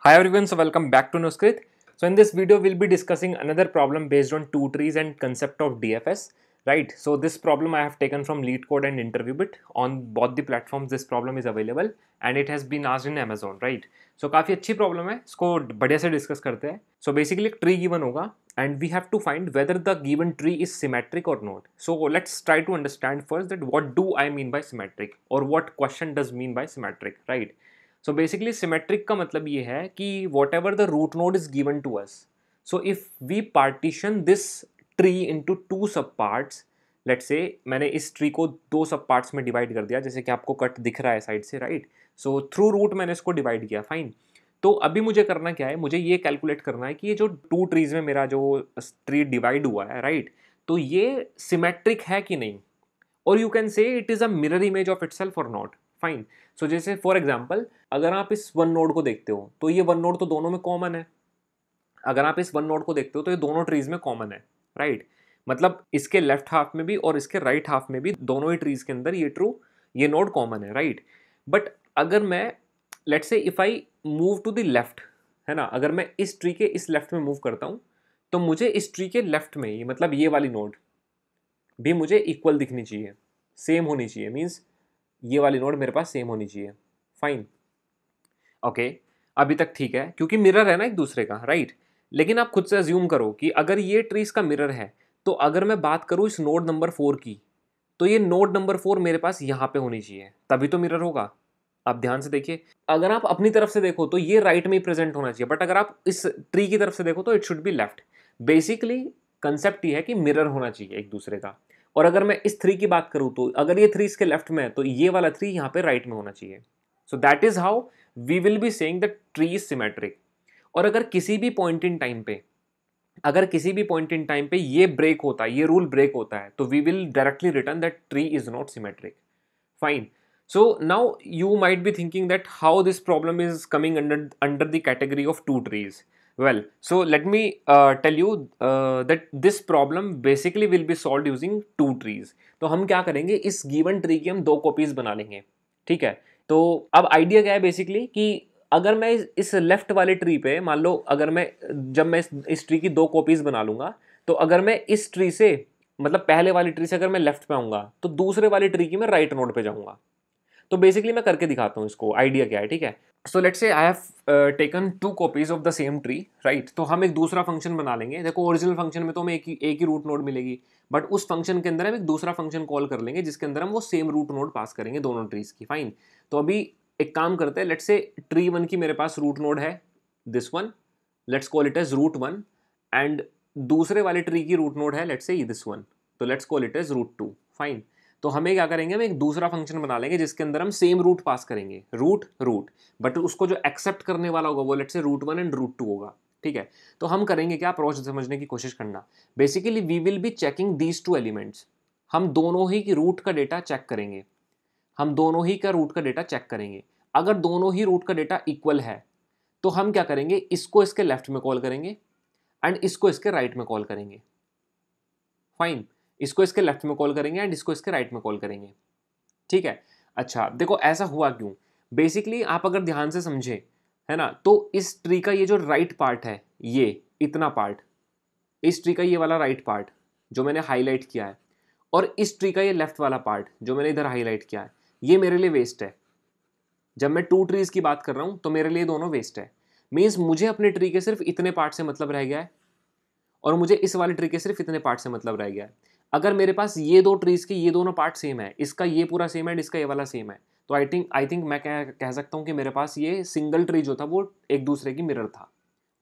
Hi everyone, so welcome back to Nuskrit. So in this video, we'll be discussing another problem based on two trees and concept of DFS, right? So this problem I have taken from LeetCode and InterviewBit. On both the platforms, this problem is available and it has been asked in Amazon, right? So काफी अच्छी problem है, इसको बढ़िया से discuss करते हैं. So basically एक tree given होगा and we have to find whether the given tree is symmetric or not. So let's try to understand first that what do I mean by symmetric or what question does mean by symmetric, right? So basically symmetric का मतलब ये है कि whatever the root node is given to us, so if we partition this tree into two subparts, let's say मैंने इस tree को दो सब पार्ट्स में डिवाइड कर दिया, जैसे कि आपको कट दिख रहा है साइड से, राइट? सो थ्रू रूट मैंने इसको डिवाइड किया, फाइन. तो अभी मुझे करना क्या है, मुझे ये कैलकुलेट करना है कि ये जो टू ट्रीज में मेरा जो ट्री डिवाइड हुआ है, राइट, तो ये सिमेट्रिक है कि नहीं, और you can say it is a mirror image of itself और नॉट, फाइन. सो जैसे फॉर एग्जाम्पल अगर आप इस वन नोड को देखते हो तो ये वन नोड तो दोनों में कॉमन है. अगर आप इस वन नोड को देखते हो तो ये दोनों ट्रीज में कॉमन है, राइट? मतलब इसके लेफ्ट हाफ में भी और इसके राइट हाफ में भी दोनों ही ट्रीज के अंदर ये नोड कॉमन है, राइट? बट अगर मैं let's say if I move to the left, है ना, अगर मैं इस ट्री के इस लेफ्ट में मूव करता हूँ तो मुझे इस ट्री के लेफ्ट में ही मतलब ये वाली नोड भी मुझे इक्वल दिखनी चाहिए, सेम होनी चाहिए. मीन्स ये वाली नोड मेरे पास सेम होनी चाहिए, फाइन. ओके, अभी तक ठीक है क्योंकि मिरर है ना एक दूसरे का, राइट? लेकिन आप खुद से अज्यूम करो कि अगर ये ट्री इसका मिरर है तो अगर मैं बात करूँ इस नोड नंबर 4 की, तो ये नोड नंबर 4 मेरे पास यहाँ पे होनी चाहिए, तभी तो मिरर होगा. आप ध्यान से देखिए, अगर आप अपनी तरफ से देखो तो ये राइट में ही प्रेजेंट होना चाहिए, बट अगर आप इस ट्री की तरफ से देखो तो it should be left. Basically concept ये है कि मिरर होना चाहिए एक दूसरे का. और अगर मैं इस थ्री की बात करूं तो अगर ये थ्री इसके लेफ्ट में है तो ये वाला थ्री यहाँ पे राइट में होना चाहिए. So that is how we will be saying that tree is symmetric. और अगर किसी भी पॉइंट इन टाइम पे ये ब्रेक होता है, ये रूल ब्रेक होता है, तो we will directly return that tree is not symmetric, fine. So now you might be thinking that how this problem is coming under the category of two trees. Well, so let me tell you that this problem basically will be solved using two trees. तो हम क्या करेंगे, इस given tree की हम दो copies बना लेंगे, ठीक है? तो अब आइडिया क्या है बेसिकली कि अगर मैं इस लेफ्ट वाले ट्री पे मान लो, अगर मैं जब मैं इस ट्री की दो कॉपीज बना लूंगा, तो अगर मैं इस ट्री से मतलब पहले वाली ट्री से अगर मैं लेफ्ट पे आऊंगा तो दूसरे वाली ट्री की मैं राइट नोड पे जाऊंगा. तो बेसिकली मैं करके दिखाता हूँ इसको, आइडिया क्या है, ठीक है? So let's say I have taken two copies of the same tree, right? तो हम एक दूसरा फंक्शन बना लेंगे. देखो ओरिजिनल फंक्शन में तो हमें एक ही रूट नोड मिलेगी, बट उस फंक्शन के अंदर हम एक दूसरा फंक्शन कॉल कर लेंगे जिसके अंदर हम वो सेम रूट नोड पास करेंगे दोनों ट्रीज की, फाइन. तो अभी एक काम करते हैं, लेट्स से ट्री 1 की मेरे पास रूट नोड है this one, let's call it as root 1, and दूसरे वाले ट्री की रूट नोड है लेट्स से दिस वन, तो let's call it as root 2, fine. तो हमें क्या करेंगे, हम एक दूसरा फंक्शन बना लेंगे जिसके अंदर हम सेम रूट पास करेंगे, रूट, बट उसको जो एक्सेप्ट करने वाला होगा वो let's say root 1 and root 2 होगा, ठीक है? तो हम करेंगे क्या, अप्रोच समझने की कोशिश करना. Basically we will be checking these two elements. हम दोनों ही की रूट का डेटा चेक करेंगे, अगर दोनों ही रूट का डेटा इक्वल है तो हम क्या करेंगे, इसको इसके लेफ्ट में कॉल करेंगे एंड इसको इसके राइट में कॉल करेंगे, फाइन. इसको इसके लेफ्ट में कॉल करेंगे एंड इसको इसके राइट में कॉल करेंगे, ठीक है? अच्छा देखो ऐसा हुआ क्यों, बेसिकली आप अगर ध्यान से समझे, है ना, तो इस ट्री का ये जो राइट पार्ट है, ये इतना पार्ट, इस ट्री का ये वाला राइट पार्ट जो मैंने हाईलाइट किया है, और इस ट्री का ये लेफ्ट वाला पार्ट जो मैंने इधर हाईलाइट किया है, ये मेरे लिए वेस्ट है. जब मैं टू ट्रीज की बात कर रहा हूं तो मेरे लिए दोनों वेस्ट है. मीन्स मुझे अपने ट्री के सिर्फ इतने पार्ट से मतलब रह गया है और मुझे इस वाले ट्री के सिर्फ इतने पार्ट से मतलब रह गया है. अगर मेरे पास ये दो ट्रीज के ये दोनों पार्ट सेम है, इसका ये पूरा सेम है एंड इसका ये वाला सेम है, तो आई थिंक मैं कह सकता हूँ कि मेरे पास ये सिंगल ट्री जो था वो एक दूसरे की मिरर था,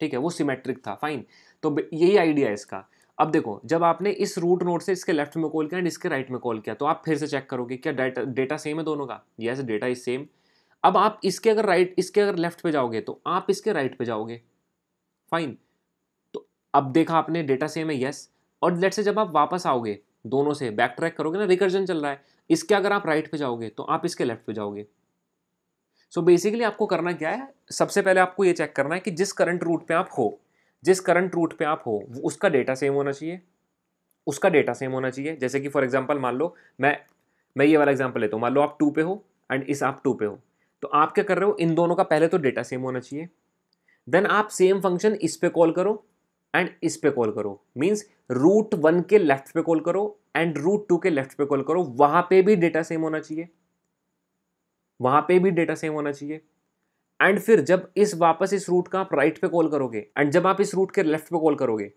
ठीक है? वो सिमेट्रिक था, फाइन. तो यही आइडिया है इसका. अब देखो, जब आपने इस रूट नोड से इसके लेफ्ट में कॉल किया एंड इसके राइट में कॉल किया, तो आप फिर से चेक करोगे क्या डेटा सेम है दोनों का. Yes, data is same. अब आप इसके अगर लेफ्ट पे जाओगे तो आप इसके राइट पे जाओगे, फाइन. तो अब देखा आपने डेटा सेम है, यस. और लेट्स से जब आप वापस आओगे, दोनों से बैक ट्रैक करोगे ना, रिकर्जन चल रहा है, इसके अगर आप राइट पे जाओगे तो आप इसके लेफ्ट पे जाओगे. सो बेसिकली आपको करना क्या है, सबसे पहले आपको ये चेक करना है कि जिस करंट रूट पे आप हो उसका डेटा सेम होना चाहिए. जैसे कि फॉर एग्जांपल मान लो मैं ये वाला एग्जांपल लेता हूँ, मान लो आप 2 पे हो एंड आप 2 पे हो, तो आप क्या कर रहे हो, इन दोनों का पहले तो डेटा सेम होना चाहिए. देन आप सेम फंक्शन इस पे कॉल करो एंड इस पे कॉल करो, मीन्स रूट 1 के लेफ्ट पे कॉल करो एंड रूट 2 के लेफ्ट पे कॉल करो, वहां पे भी डेटा सेम होना चाहिए, वहां पे भी डेटा सेम होना चाहिए। एंड फिर जब वापस इस रूट का आप राइट पे कॉल करोगे एंड जब आप इस रूट के लेफ्ट पे कॉल करोगे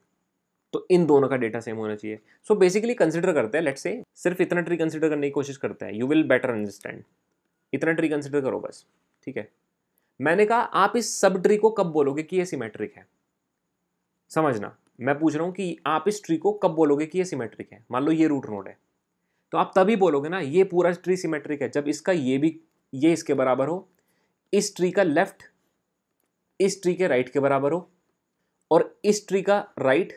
तो इन दोनों का डेटा सेम होना चाहिए। सो बेसिकली कंसिडर करते हैं, लेट्स से सिर्फ इतना ट्री कंसिडर करने की कोशिश करते हैं, यू विल बेटर अंडरस्टैंड। इतना ट्री कंसिडर करो बस, ठीक है। मैंने कहा आप इस सब ट्री को कब बोलोगे कि ये सिमेट्रिक है, समझना, मैं पूछ रहा हूं कि आप इस ट्री को कब बोलोगे कि ये सिमेट्रिक है। मान लो ये रूट नोड है, तो आप तभी बोलोगे ना ये पूरा ट्री सिमेट्रिक है जब इसका ये इसके बराबर हो, इस ट्री का लेफ्ट इस ट्री के राइट के बराबर हो, और इस ट्री का राइट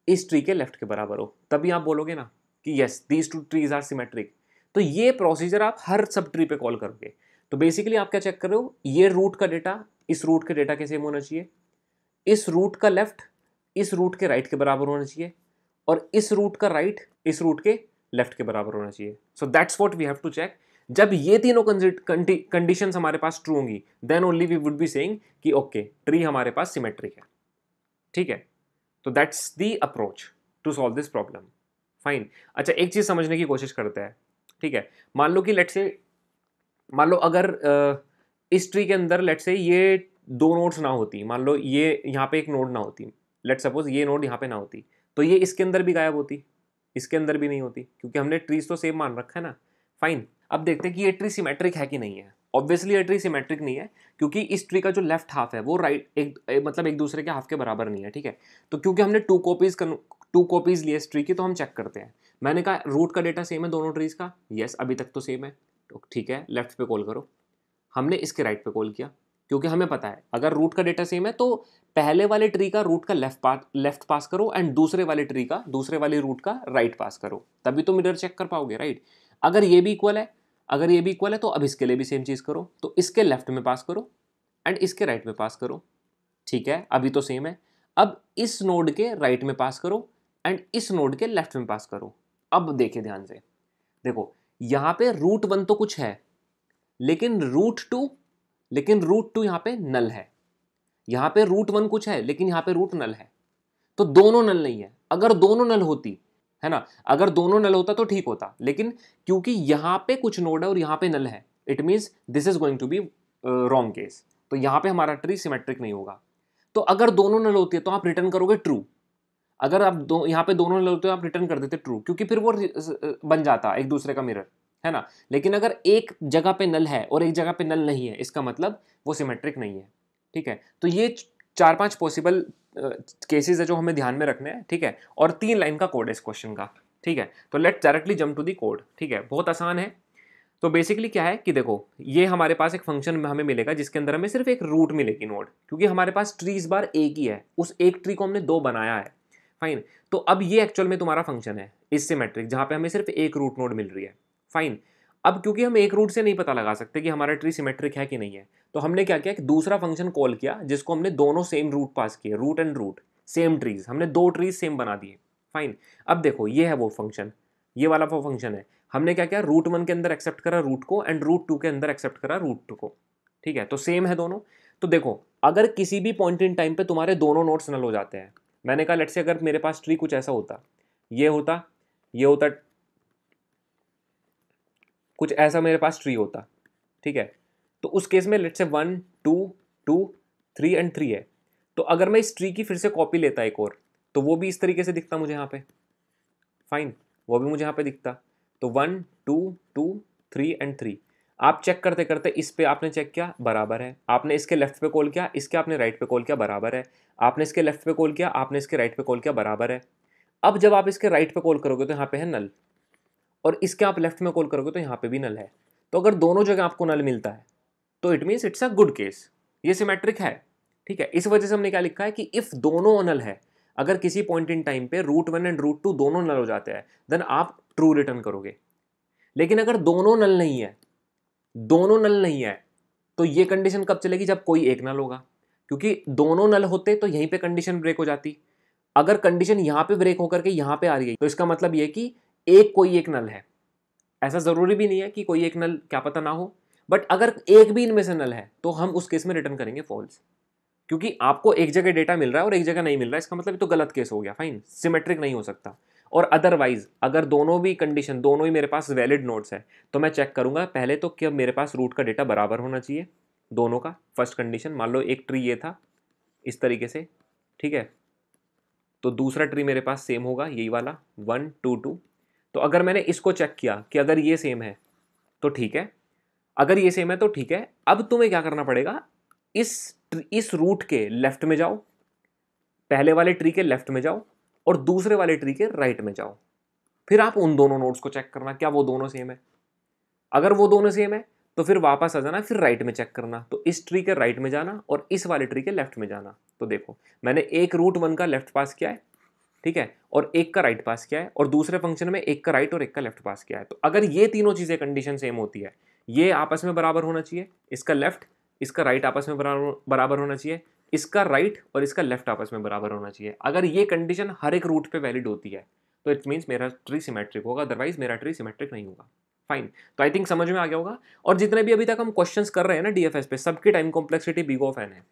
इस ट्री के लेफ्ट के बराबर हो, तभी आप बोलोगे ना कि yes these two trees are symmetric. तो ये प्रोसीजर आप हर सब ट्री पे कॉल करोगे। तो बेसिकली आप क्या चेक कर रहे हो, ये रूट का डेटा इस रूट के डेटा के सेम होना चाहिए, इस रूट का लेफ्ट इस रूट के राइट के बराबर होना चाहिए, और इस रूट का राइट इस रूट के लेफ्ट के बराबर होना चाहिए। So that's what we have to check. जब ये तीनों कंडीशंस हमारे पास ट्रू होंगी then only we would be saying कि ओके ट्री हमारे पास सिमेट्रिक है, ठीक है। तो that's the approach to solve this problem, fine. अच्छा एक चीज समझने की कोशिश करते हैं, ठीक है। मान लो कि मान लो अगर इस ट्री के अंदर लेट्स से ये दो नोड्स ना होती, मान लो ये यहाँ पे एक नोड ना होती, लेट सपोज ये नोड यहाँ पे ना होती, तो ये इसके अंदर भी गायब होती, इसके अंदर भी नहीं होती, क्योंकि हमने ट्रीज तो सेम मान रखा है ना, फाइन। अब देखते हैं कि ये ट्री सिमेट्रिक है कि नहीं है। ऑब्वियसली ये ट्री सिमेट्रिक नहीं है, क्योंकि इस ट्री का जो लेफ्ट हाफ है वो मतलब एक दूसरे के हाफ के बराबर नहीं है, ठीक है। तो क्योंकि हमने टू कॉपीज लिए इस ट्री की, तो हम चेक करते हैं। मैंने कहा रूट का डेटा सेम है दोनों ट्रीज का, यस अभी तक तो सेम है, तो ठीक है लेफ्ट पे कॉल करो। हमने इसके राइट पे कॉल किया, क्योंकि हमें पता है अगर रूट का डेटा सेम है तो पहले वाले ट्री का रूट का लेफ्ट पास करो एंड दूसरे वाले ट्री का दूसरे वाले रूट का राइट पास करो, तभी तो मिरर चेक कर पाओगे, राइट। अगर ये भी इक्वल है तो अब इसके लिए भी सेम चीज करो, तो इसके लेफ्ट में पास करो एंड इसके राइट में पास करो, ठीक है अभी तो सेम है। अब इस नोड के राइट में पास करो एंड इस नोड के लेफ्ट में पास करो। अब देखिए ध्यान से, देखो यहां पे रूट 1 तो कुछ है, लेकिन रूट टू यहां पे नल है, यहां पे रूट 1 कुछ है लेकिन यहां पे रूट नल है, तो दोनों नल नहीं है। अगर दोनों नल होती है ना, अगर दोनों नल होता तो ठीक होता, लेकिन क्योंकि यहां पे कुछ नोड है और यहां पे नल है, it means this is going to be wrong case, तो यहां पे हमारा ट्री सिमेट्रिक नहीं होगा। तो अगर दोनों नल होती है तो आप रिटर्न करोगे ट्रू, अगर आप यहाँ पे दोनों नल होते हो आप रिटर्न कर देते ट्रू, क्योंकि फिर वो बन जाता एक दूसरे का मिरर, है ना। लेकिन अगर एक जगह पे नल है और एक जगह पे नल नहीं है, इसका मतलब वो सिमेट्रिक नहीं है, ठीक है। तो ये 4-5 पॉसिबल केसेस है जो हमें ध्यान में रखने हैं, ठीक है। और 3 लाइन का कोड है इस क्वेश्चन का, ठीक है। तो let's directly jump to the code, ठीक है, बहुत आसान है। तो बेसिकली क्या है कि देखो ये हमारे पास एक फंक्शन हमें मिलेगा जिसके अंदर हमें सिर्फ एक रूट मिलेगी नोड, क्योंकि हमारे पास ट्री इस बार एक ही है, उस एक ट्री को हमने 2 बनाया है, फाइन। तो अब ये एक्चुअल में तुम्हारा फंक्शन है इस सिमेट्रिक, जहां पे हमें सिर्फ एक रूट नोड मिल रही है, फाइन। अब क्योंकि हम एक रूट से नहीं पता लगा सकते कि हमारा ट्री सिमेट्रिक है कि नहीं है, तो हमने क्या किया कि दूसरा फंक्शन कॉल किया जिसको हमने दोनों सेम रूट पास किए, root and root same trees, हमने 2 ट्रीज सेम बना दिए, फाइन। अब देखो ये है वो फंक्शन, ये वाला वो फंक्शन है। हमने क्या किया, रूट 1 के अंदर एक्सेप्ट करा रूट को एंड रूट 2 के अंदर एक्सेप्ट करा रूट 2 को, ठीक है। तो सेम है दोनों। तो देखो अगर किसी भी पॉइंट इन टाइम पे तुम्हारे दोनों नोड्स नल हो जाते हैं, मैंने कहा लेट्स से अगर मेरे पास ट्री कुछ ऐसा होता, ये होता कुछ ऐसा मेरे पास ट्री होता, ठीक है। तो उस केस में लेट्स से 1 2 2 3 एंड 3 है। तो अगर मैं इस ट्री की फिर से कॉपी लेता एक और, तो वो भी इस तरीके से दिखता मुझे यहाँ पे, फाइन, वो भी मुझे यहाँ पे दिखता। तो 1 2 2 3 एंड 3, आप चेक करते करते इस पे आपने चेक किया बराबर है, आपने इसके लेफ्ट पे कॉल किया, इसके आपने राइट पे कॉल किया बराबर है, आपने इसके लेफ्ट पे कॉल किया, आपने इसके राइट पे कॉल किया बराबर है। अब जब आप इसके राइट पे कॉल करोगे तो यहाँ पे है नल, और इसके आप लेफ्ट में कॉल करोगे तो यहाँ पे भी नल है। तो अगर दोनों जगह आपको नल मिलता है तो it means it's a good case, ये सिमेट्रिक है, ठीक है। इस वजह से हमने क्या लिखा है कि इफ दोनों नल है, अगर किसी पॉइंट इन टाइम पे रूट 1 एंड रूट 2 दोनों नल हो जाते हैं, देन आप ट्रू रिटर्न करोगे। लेकिन अगर दोनों नल नहीं है तो ये कंडीशन कब चलेगी, जब कोई एक नल होगा, क्योंकि दोनों नल होते तो यहीं पे कंडीशन ब्रेक हो जाती। अगर कंडीशन यहां पे ब्रेक होकर के यहां पे आ रही है तो इसका मतलब ये कि कोई एक नल है। ऐसा जरूरी भी नहीं है कि कोई एक नल क्या पता ना हो, बट अगर एक भी इनमें से नल है तो हम उस केस में रिटर्न करेंगे फॉल्स, क्योंकि आपको एक जगह डेटा मिल रहा है और एक जगह नहीं मिल रहा है, इसका मतलब ये तो गलत केस हो गया, फाइन, सिमेट्रिक नहीं हो सकता। और अदरवाइज अगर दोनों भी कंडीशन, दोनों ही मेरे पास वैलिड नोड्स है, तो मैं चेक करूंगा पहले तो कि मेरे पास रूट का डेटा बराबर होना चाहिए दोनों का। फर्स्ट कंडीशन, मान लो एक ट्री ये था इस तरीके से, ठीक है, तो दूसरा ट्री मेरे पास सेम होगा, यही वाला 1 2 2। तो अगर मैंने इसको चेक किया कि अगर ये सेम है तो ठीक है, अगर ये सेम है तो ठीक है। अब तुम्हें क्या करना पड़ेगा, इस रूट के लेफ्ट में जाओ, पहले वाले ट्री के लेफ्ट में जाओ और दूसरे वाले ट्री के राइट में जाओ। फिर आप उन दोनों नोड्स को चेक करना क्या वो दोनों सेम है। अगर वो दोनों सेम है तो फिर वापस आ जाना, फिर राइट में चेक करना। तो इस ट्री के राइट में जाना और इस वाले ट्री के लेफ्ट में जाना। तो देखो मैंने एक रूट 1 का लेफ्ट पास किया है, ठीक है, और एक का राइट पास किया है, और दूसरे फंक्शन में एक का राइट और एक का लेफ्ट पास किया है। तो अगर ये तीनों चीजें कंडीशन सेम होती है, ये आपस में बराबर होना चाहिए, इसका लेफ्ट इसका राइट आपस में बराबर होना चाहिए, इसका राइट और इसका लेफ्ट आपस में बराबर होना चाहिए। अगर ये कंडीशन हर एक रूट पे वैलिड होती है तो इट मीन्स मेरा ट्री सिमेट्रिक होगा, अदरवाइज मेरा ट्री सिमेट्रिक नहीं होगा। फाइन, तो आई थिंक समझ में आ गया होगा। और जितने भी अभी तक हम क्वेश्चंस कर रहे हैं ना डीएफएस पे, सबकी time complexity big of N है।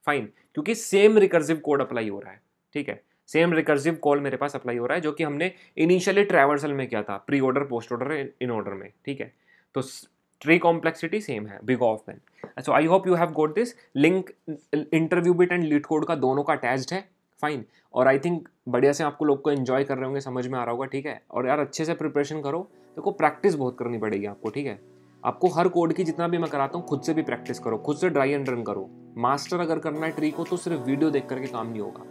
फाइन, क्योंकि सेम रिकर्सिव कोड अप्लाई हो रहा है, ठीक है, सेम रिकर्सिव कॉल मेरे पास अप्लाई हो रहा है जो कि हमने इनिशियली ट्रैवर्सल में किया था, pre order post order in order में, ठीक है। तो ट्री कॉम्प्लेक्सिटी सेम है, big of N. So I hope you have got this link. InterviewBit and LeetCode का दोनों का अटैच्ड है, फाइन। और आई थिंक बढ़िया से आपको लोग को एंजॉय कर रहे होंगे, समझ में आ रहा होगा, ठीक है। और यार अच्छे से प्रिपरेशन करो, देखो प्रैक्टिस बहुत करनी पड़ेगी आपको, ठीक है। आपको हर कोड की जितना भी मैं कराता हूँ खुद से भी प्रैक्टिस करो, खुद से ड्राई एंड रन करो। मास्टर अगर करना है ट्री को तो सिर्फ वीडियो देख करके काम नहीं होगा,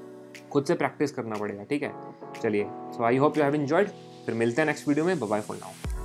खुद से प्रैक्टिस करना पड़ेगा, ठीक है। चलिए, so I hope you have enjoyed. फिर मिलते हैं नेक्स्ट वीडियो में, बाय बाय फॉर नाउ।